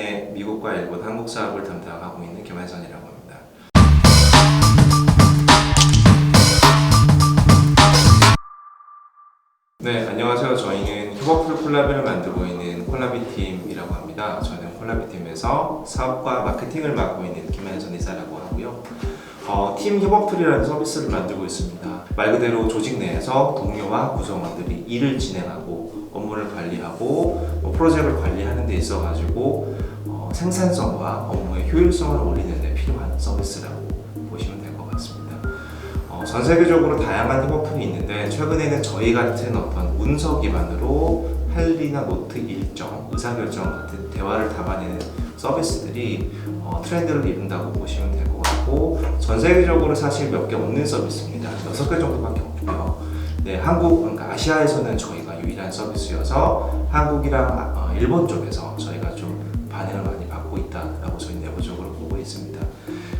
팀의 미국과 일본, 한국 사업을 담당하고 있는 김한선이라고 합니다. 네, 안녕하세요. 저희는 협업풀 콜라비를 만들고 있는 콜라비 팀이라고 합니다. 저는 콜라비 팀에서 사업과 마케팅을 맡고 있는 김한선 이사라고 하고요. 팀 협업툴이라는 서비스를 만들고 있습니다. 말 그대로 조직 내에서 동료와 구성원들이 일을 진행하고 업무를 관리하고 프로젝트를 관리하는 데 있어가지고 생산성과 업무의 효율성을 올리는 데 필요한 서비스라고 보시면 될 것 같습니다. 전 세계적으로 다양한 협업툴이 있는데 최근에는 저희 같은 어떤 문서 기반으로 할리나 노트 일정, 의사결정 같은 대화를 담아내는 서비스들이 트렌드를 이룬다고 보시면 될 것 같고, 전 세계적으로 사실 몇 개 없는 서비스입니다. 6개 정도밖에 없고요. 네, 그러니까 아시아에서는 저희가 유일한 서비스여서 한국이랑 일본 쪽에서 저희가 좀 반응을 많이 받고 있다라고 저희 내부적으로 보고 있습니다.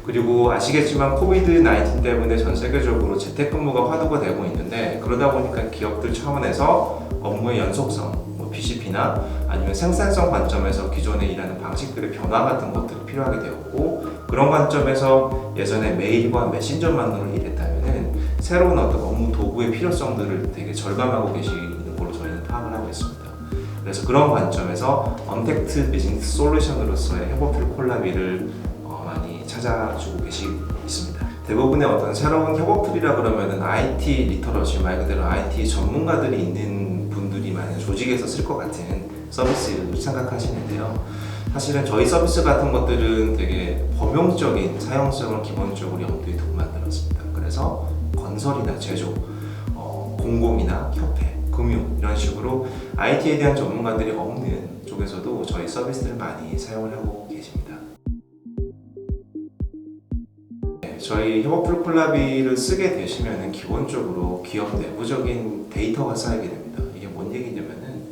그리고 아시겠지만 코비드-19 때문에 전 세계적으로 재택근무가 화두가 되고 있는데, 그러다 보니까 기업들 차원에서 업무의 연속성, BCP나 아니면 생산성 관점에서 기존에 일하는 방식들의 변화 같은 것들이 필요하게 되었고, 그런 관점에서 예전에 메일과 메신저만으로 일했다면은 새로운 어떤 업무 도구의 필요성들을 되게 절감하고 계시는 걸로 저희는 파악을 하고 있습니다. 그래서 그런 관점에서 언택트 비즈니스 솔루션으로서의 협업툴 콜라비를 많이 찾아주고 있습니다. 대부분의 어떤 새로운 협업툴이라 그러면은 IT 리터러시, 말 그대로 IT 전문가들이 있는 분들이 만약 조직에서 쓸 것 같은 서비스를 생각하시는데요. 사실은 저희 서비스 같은 것들은 되게 범용적인 사용성을 기본적으로 염두에 두고 만들었습니다. 그래서 건설이나 제조, 공공이나 협회, 금융 이런 식으로 IT에 대한 전문가들이 없는 쪽에서도 저희 서비스를 많이 사용을 하고 계십니다. 저희 협업풀 콜라비를 쓰게 되시면 기본적으로 기업 내부적인 데이터가 쌓이게 됩니다. 이게 뭔 얘기냐면은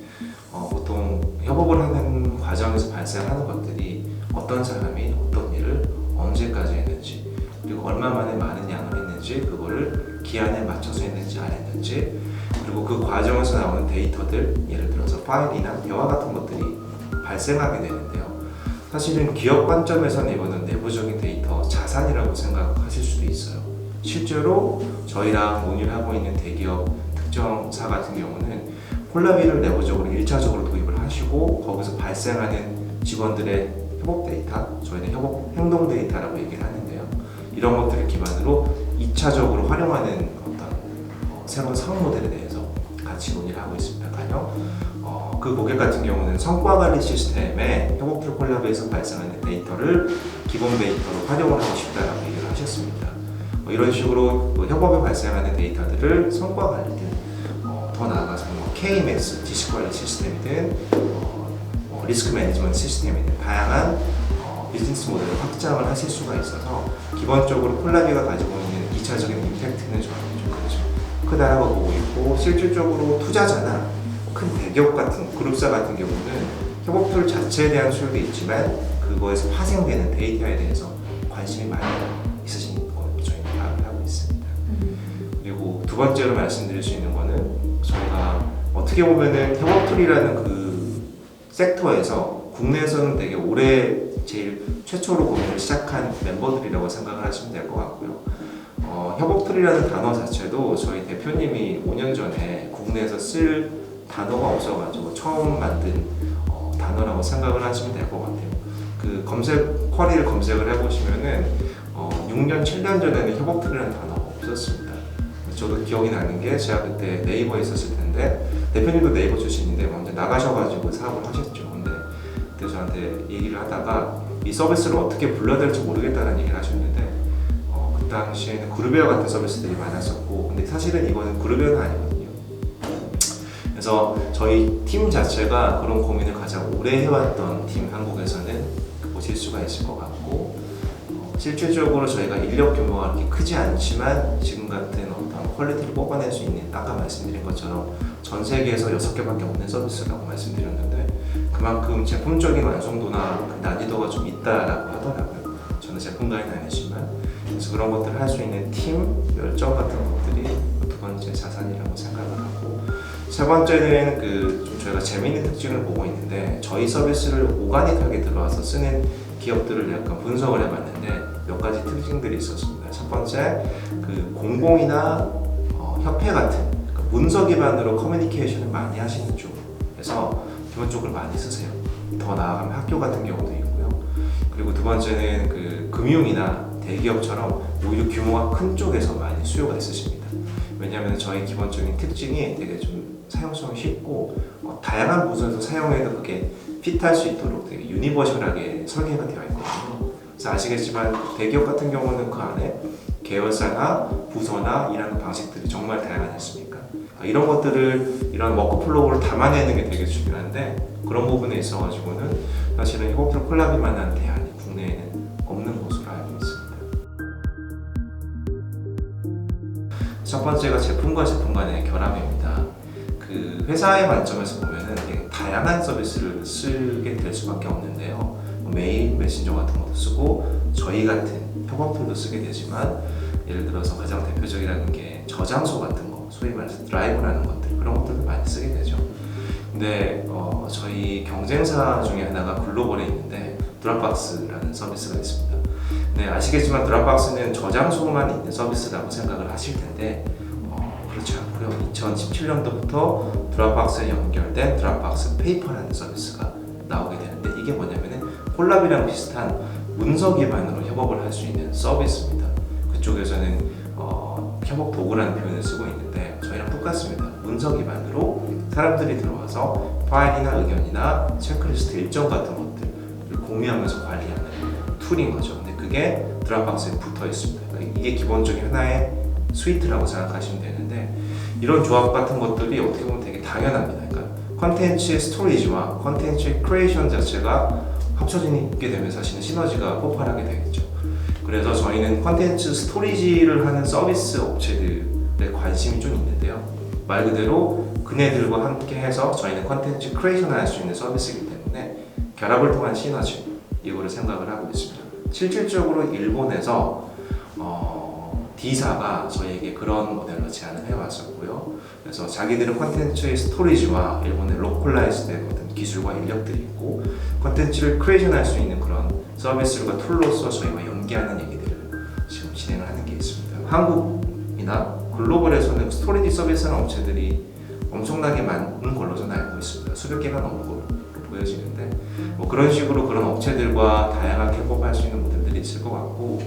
보통 협업을 하는 과정에서 발생하는 것들이 어떤 사람이 어떤 일을 언제까지 했는지, 그리고 얼마 만에 많은 양을 했는지, 그거를 기한에 맞춰서 했는지 안 했는지, 그리고 그 과정에서 나오는 데이터들, 예를 들어서 파일이나 대화 같은 것들이 발생하게 되는데요. 사실은 기업 관점에서는 이거는 내부적인 데이터 자산이라고 생각하실 수도 있어요. 실제로 저희랑 논의를 하고 있는 대기업 특정사 같은 경우는 콜라비를 내부적으로 1차적으로 도입을 하시고, 거기서 발생하는 직원들의 협업 데이터, 저희는 협업 행동 데이터라고 얘기를 하는데요. 이런 것들을 기반으로 2차적으로 활용하는 어떤 새로운 사업 모델에 대해서 같이 논의를 하고 있습니다. 그 고객 같은 경우는 성과관리 시스템에 협업툴 콜라비에서 발생하는 데이터를 기본 데이터로 활용을 하고 싶다라고 얘기를 하셨습니다. 이런 식으로 협업에 발생하는 데이터들을 성과관리든 더 나아가서 KMS, 지식관리 시스템이든 리스크 매니지먼트 시스템이든 다양한 비즈니스 모델을 확장을 하실 수가 있어서 기본적으로 콜라비가 가지고 있는 2차적인 임팩트는 저는 좀 크다라고 보고 있고, 실질적으로 투자자나 큰 대기업 같은 그룹사 같은 경우는 협업툴 자체에 대한 수요도 있지만 그거에서 파생되는 데이터에 대해서 관심이 많이 있으신 걸로 저희는 파악을 하고 있습니다. 그리고 두 번째로 말씀드릴 수 있는 거는, 저희가 어떻게 보면은 협업툴이라는 그 섹터에서 국내에서는 되게 오래 제일 최초로 고민을 시작한 멤버들이라고 생각을 하시면 될 것 같고요. 협업툴이라는 단어 자체도 저희 대표님이 5년 전에 국내에서 쓸 단어가 없어가지고 처음 만든 단어라고 생각을 하시면 될 것 같아요. 그 쿼리를 검색을 해보시면은 6년, 7년 전에는 협업툴이라는 단어가 없었습니다. 저도 기억이 나는 게, 제가 그때 네이버에 있었을 텐데, 대표님도 네이버 출신인데 먼저 나가셔가지고 사업을 하셨죠. 근데 그때 저한테 얘기를 하다가 이 서비스를 어떻게 불러야 될지 모르겠다는 얘기를 하셨는데, 그 당시에는 그룹웨어 같은 서비스들이 많았었고, 근데 사실은 이거는 그룹웨어는 아니거든요. 그래서 저희 팀 자체가 그런 고민을 가장 오래 해왔던 팀, 한국에서는 보실 수가 있을 것 같고, 실질적으로 저희가 인력 규모가 그렇게 크지 않지만 지금 같은 어떤 퀄리티를 뽑아낼 수 있는, 아까 말씀드린 것처럼 전 세계에서 6개밖에 없는 서비스라고 말씀드렸는데, 그만큼 제품적인 완성도나 난이도가 좀 있다라고 하더라고요. 저는 제품 가이드는 아니지만. 그래서 그런 것들을 할 수 있는 팀, 열정 같은 것들이 두 번째 자산이라고 생각을 하고, 세 번째는 좀 저희가 재미있는 특징을 보고 있는데 저희 서비스를 오가닉하게 들어와서 쓰는 기업들을 약간 분석을 해봤는데 몇 가지 특징들이 있었습니다. 첫 번째, 공공이나 협회 같은 문서 기반으로 커뮤니케이션을 많이 하시는 쪽에서 기본적으로 많이 쓰세요. 더 나아가면 학교 같은 경우도 있고요. 그리고 두 번째는 금융이나 대기업처럼 오히려 규모가 큰 쪽에서 많이 수요가 있으십니다. 왜냐하면 저희 기본적인 특징이 되게 좀 사용성이 쉽고 다양한 부서에서 사용해도 그게 핏할 수 있도록 되게 유니버셜하게 설계가 되어 있거든요. 그래서 아시겠지만 대기업 같은 경우는 그 안에 계열사나 부서나 일하는 방식들이 정말 다양하지 않습니까? 이런 것들을 이런 워크플로우를 담아내는 게 되게 중요한데 그런 부분에 있어가지고는 사실은 협업들 콜라비만한 대안이 국내에는 없는 것으로 알고 있습니다. 첫 번째가 제품과 제품 간의 결합입니다. 회사의 관점에서 보면은 되게 다양한 서비스를 쓰게 될 수밖에 없는데요. 메일, 메신저 같은 것도 쓰고 저희 같은 협업툴도 쓰게 되지만 예를 들어서 가장 대표적이라는 게 저장소 같은 거, 소위 말해서 드라이브라는 것들 그런 것들도 많이 쓰게 되죠. 근데 저희 경쟁사 중에 하나가 글로벌에 있는데 드랍박스라는 서비스가 있습니다. 네, 아시겠지만 드랍박스는 저장소만 있는 서비스라고 생각을 하실 텐데 그렇지 않고요. 2017년도부터 드랍박스에 연결된 드랍박스 페이퍼라는 서비스가 나오게 되는데 이게 뭐냐면은 콜라비랑 비슷한 문서 기반으로 협업을 할 수 있는 서비스입니다. 그쪽에서는 협업 도구라는 표현을 쓰고 있는데 저희랑 똑같습니다. 문서 기반으로 사람들이 들어와서 파일이나 의견이나 체크리스트 일정 같은 것들을 공유하면서 관리하는 툴인 거죠. 근데 그게 드랍박스에 붙어 있습니다. 그러니까 이게 기본적인 하나의 스위트라고 생각하시면 되는데 이런 조합 같은 것들이 어떻게 보면 되게 당연합니다. 그러니까 컨텐츠의 스토리지와 컨텐츠의 크리에이션 자체가 합쳐지게 되면 사실은 시너지가 폭발하게 되겠죠. 그래서 저희는 컨텐츠 스토리지를 하는 서비스 업체들에 관심이 좀 있는데요. 말 그대로 그네들과 함께 해서 저희는 컨텐츠 크리에이션을 할 수 있는 서비스이기 때문에 결합을 통한 시너지 이거를 생각을 하고 있습니다. 실질적으로 일본에서 D사가 저희에게 그런 모델로 제안을 해왔었고요. 그래서 자기들은 컨텐츠의 스토리지와 일본의 로컬라이즈된 어떤 기술과 인력들이 있고 컨텐츠를 크리에이션 할 수 있는 그런 서비스가 툴로서 저희와 연계하는 얘기들을 지금 진행을 하는 게 있습니다. 한국이나 글로벌에서는 스토리지 서비스하는 업체들이 엄청나게 많은 걸로 저는 알고 있습니다. 수백 개가 넘는 걸로 보여지는데 그런 식으로 그런 업체들과 다양하게 협업할 수 있는 모델들이 있을 것 같고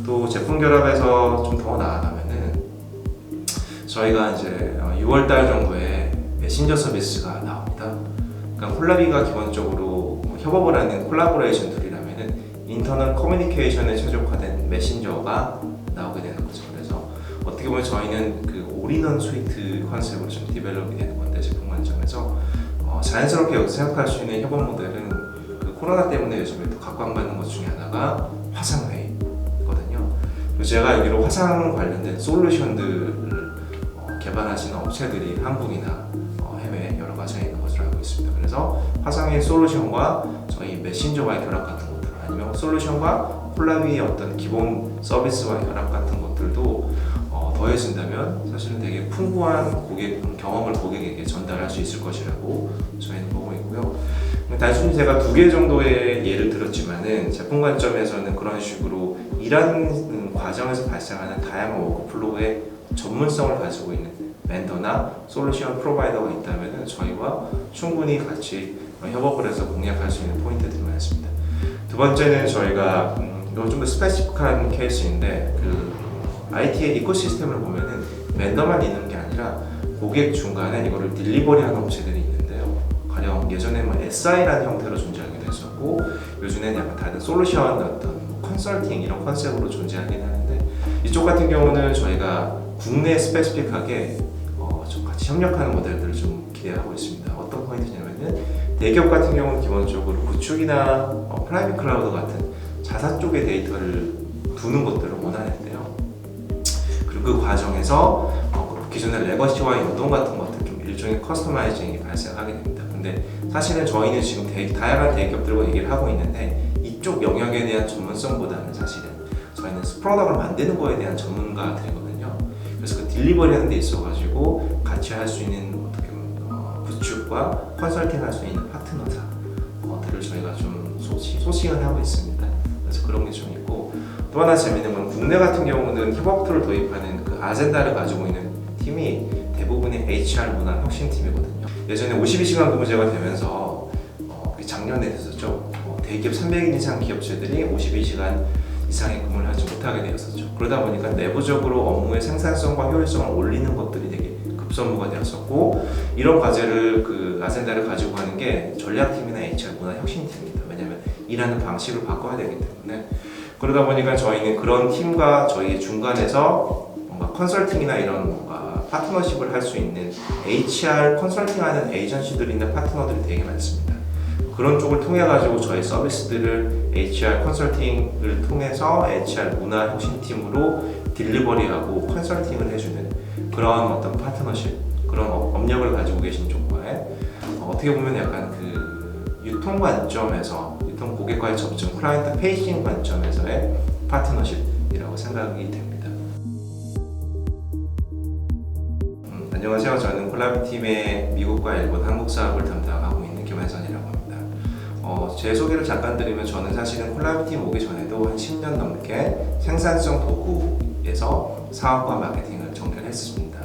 또 제품 결합에서 좀 더 나아가면은 저희가 이제 6월달 정도에 메신저 서비스가 나옵니다. 그러니까 콜라비가 기본적으로 협업을 하는 콜라보레이션 툴이라면은 인터널 커뮤니케이션에 최적화된 메신저가 나오게 되는 거죠. 그래서 어떻게 보면 저희는 올인원 스위트 컨셉으로 좀 디벨롭이 되는 건데 제품 관점에서 자연스럽게 여기서 생각할 수 있는 협업 모델은 코로나 때문에 요즘에 또 각광받는 것 중에 하나가 화상회의거든요. 그리고 제가 알기로 화상 관련된 솔루션들을 개발하시는 업체들이 한국이나 해외 여러 가지가 있는 것으로 알고 있습니다. 그래서 화상회의 솔루션과 저희 메신저와의 결합 같은 것들 아니면 솔루션과 콜라비의 어떤 기본 서비스와의 결합 같은 것들도 더해진다면 사실은 되게 풍부한 경험을 고객에게 전달할 수 있을 것이라고 저희는 보고 있고요. 단순히 제가 2개 정도의 예를 들었지만은 제품 관점에서는 그런 식으로 일하는 과정에서 발생하는 다양한 워크플로우의 전문성을 가지고 있는 벤더나 솔루션 프로바이더가 있다면 저희와 충분히 같이 협업을 해서 공략할 수 있는 포인트들이 많습니다. 두 번째는 저희가 이건 좀 더 스페시픽한 케이스인데 IT의 이코시스템을 보면은 벤더만 있는 게 아니라 고객 중간에 이거를 딜리버리하는 업체들이 있는데요. 가령 예전에 SI라는 형태로 존재하기도 했었고 요즘에는 약간 다른 솔루션 어떤 컨설팅 이런 컨셉으로 존재하긴 하는데 이쪽 같은 경우는 저희가 국내 스페시픽하게 좀 같이 협력하는 모델들을 좀 기대하고 있습니다. 어떤 포인트냐면은 대기업 같은 경우는 기본적으로 구축이나 프라이빗 클라우드 같은 자사 쪽의 데이터를 두는 것들을 원하는데요. 그리고 그 과정에서 기존의 레거시와 연동 같은 것들 좀 일종의 커스터마이징이 발생하게 됩니다. 근데 사실은 저희는 지금 다양한 대기업들과 얘기를 하고 있는데 이쪽 영역에 대한 전문성보다는 사실은 저희는 프로덕트를 만드는 거에 대한 전문가들이거든요. 그래서 딜리버리 하는 데 있어가지고 같이 할 수 있는 어떻게 보면 구축과 컨설팅할 수 있는 파트너사들을 저희가 좀 소싱을 하고 있습니다. 그래서 그런 게 좀 있고, 또 하나 재밌는 건 국내 같은 경우는 협업 툴을 도입하는 그 아젠다를 가지고 있는 팀이 대부분이 HR 문화 혁신팀이거든요. 예전에 52시간 근무제가 되면서 작년에 됐었죠. 대기업 300인 이상 기업체들이 52시간 이상의 근무를 하지 못하게 되었었죠. 그러다 보니까 내부적으로 업무의 생산성과 효율성을 올리는 것들이 되게 급선무가 되었었고, 이런 과제를 그 아젠다를 가지고 하는 게 전략팀이나 HR 문화 혁신팀입니다. 왜냐하면 일하는 방식을 바꿔야 되기 때문에. 그러다 보니까 저희는 그런 팀과 저희 중간에서 뭔가 컨설팅이나 이런 뭔가 파트너십을 할 수 있는 HR 컨설팅하는 에이전시들이나 파트너들이 되게 많습니다. 그런 쪽을 통해 가지고 저희 서비스들을 HR 컨설팅을 통해서 HR 문화 혁신팀으로 딜리버리하고 컨설팅을 해주는 그런 어떤 파트너십, 그런 업력을 가지고 계신 쪽과의 어떻게 보면 약간 그 유통 관점에서, 유통 고객과의 접점, 클라이언트 페이싱 관점에서의 파트너십이라고 생각이 됩니다. 안녕하세요. 저는 콜라비팀의 미국과 일본, 한국 사업을 담당하고 있는 김한선이라고 합니다. 제 소개를 잠깐 드리면, 저는 사실은 콜라비팀 오기 전에도 한 10년 넘게 생산성 도구에서 사업과 마케팅을 전개했습니다.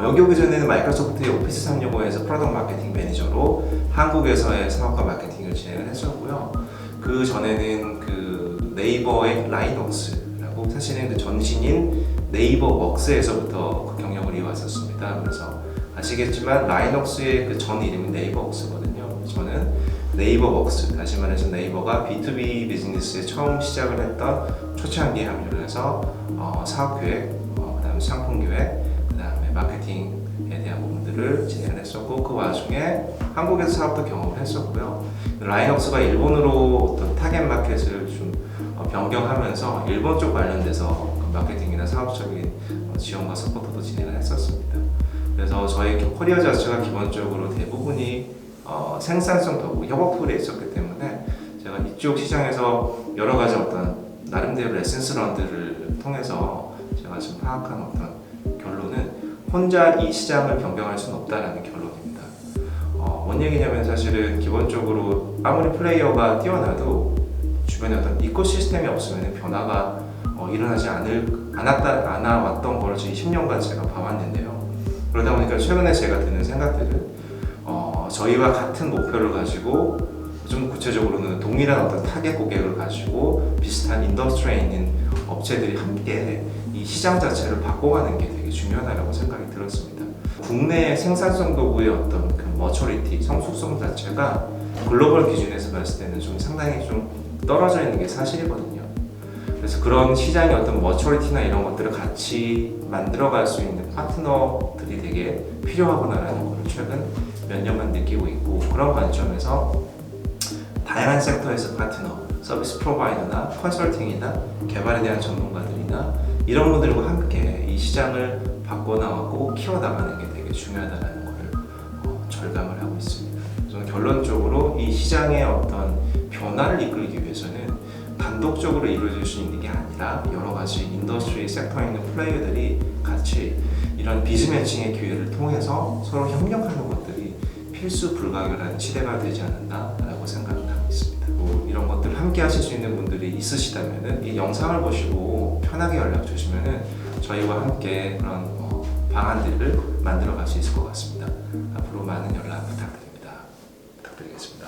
여기 오기 전에는 마이크로소프트의 오피스 365에서 프로덕트 마케팅 매니저로 한국에서의 사업과 마케팅을 진행을 했었고요. 그 전에는 그 네이버의 라인웍스라고, 사실은 그 전신인 네이버 웍스에서부터 그 경력을 이어왔었습니다. 그래서 아시겠지만 라인웍스의 그 전 이름이 네이버웍스거든요. 저는 네이버웍스, 다시 말해서 네이버가 B2B 비즈니스에 처음 시작을 했던 초창기에 합류를 해서 사업기획, 그다음에 상품기획, 그다음에 마케팅에 대한 부분들을 진행을 했었고, 그 와중에 한국에서 사업도 경험을 했었고요. 라인웍스가 일본으로 어떤 타겟 마켓을 좀 변경하면서 일본 쪽 관련돼서 마케팅이나 사업적인 지원과 서포트도 진행을 했었습니다. 그래서 저희 커리어 자체가 기본적으로 대부분이 생산성 도구, 협업 툴에 있었기 때문에 제가 이쪽 시장에서 여러 가지 어떤 나름대로 레슨스 런들을 통해서 제가 지금 파악한 어떤 결론은, 혼자 이 시장을 변경할 수는 없다라는 결론입니다. 뭔 얘기냐면, 사실은 기본적으로 아무리 플레이어가 뛰어나도 주변에 어떤 이코시스템이 없으면 변화가 일어나지 않아왔던 걸 지금 10년간 제가 봐왔는데요. 그러다 보니까 최근에 제가 드는 생각들은 저희와 같은 목표를 가지고, 좀 구체적으로는 동일한 어떤 타겟 고객을 가지고 비슷한 인더스트리에 있는 업체들이 함께 이 시장 자체를 바꿔가는 게 되게 중요하다고 생각이 들었습니다. 국내 생산성 도구의 어떤 그 머처리티, 성숙성 자체가 글로벌 기준에서 봤을 때는 좀 상당히 좀 떨어져 있는 게 사실이거든요. 그래서 그런 시장의 어떤 머처리티나 이런 것들을 같이 만들어갈 수 있는 파트너들이 되게 필요하구나라는 걸 최근 몇 년간 느끼고 있고, 그런 관점에서 다양한 섹터에서 파트너, 서비스 프로바이더나 컨설팅이나 개발에 대한 전문가들이나 이런 분들과 함께 이 시장을 바꿔나가고 키워나가는 게 되게 중요하다는 것을 절감을 하고 있습니다. 저는 결론적으로 이 시장의 어떤 변화를 이끌기 위해서는 단독적으로 이루어질 수 있는 게 아니라 여러 가지 인더스트리 섹터에 있는 플레이어들이 같이 이런 비즈 매칭의 기회를 통해서 서로 협력하는 것들이 필수 불가결한 시대가 되지 않았나라고 생각을 하고 있습니다. 이런 것들 함께 하실 수 있는 분들이 있으시다면 이 영상을 보시고 편하게 연락 주시면 저희와 함께 그런 방안들을 만들어 갈 수 있을 것 같습니다. 앞으로 많은 연락 부탁드립니다. 부탁드리겠습니다.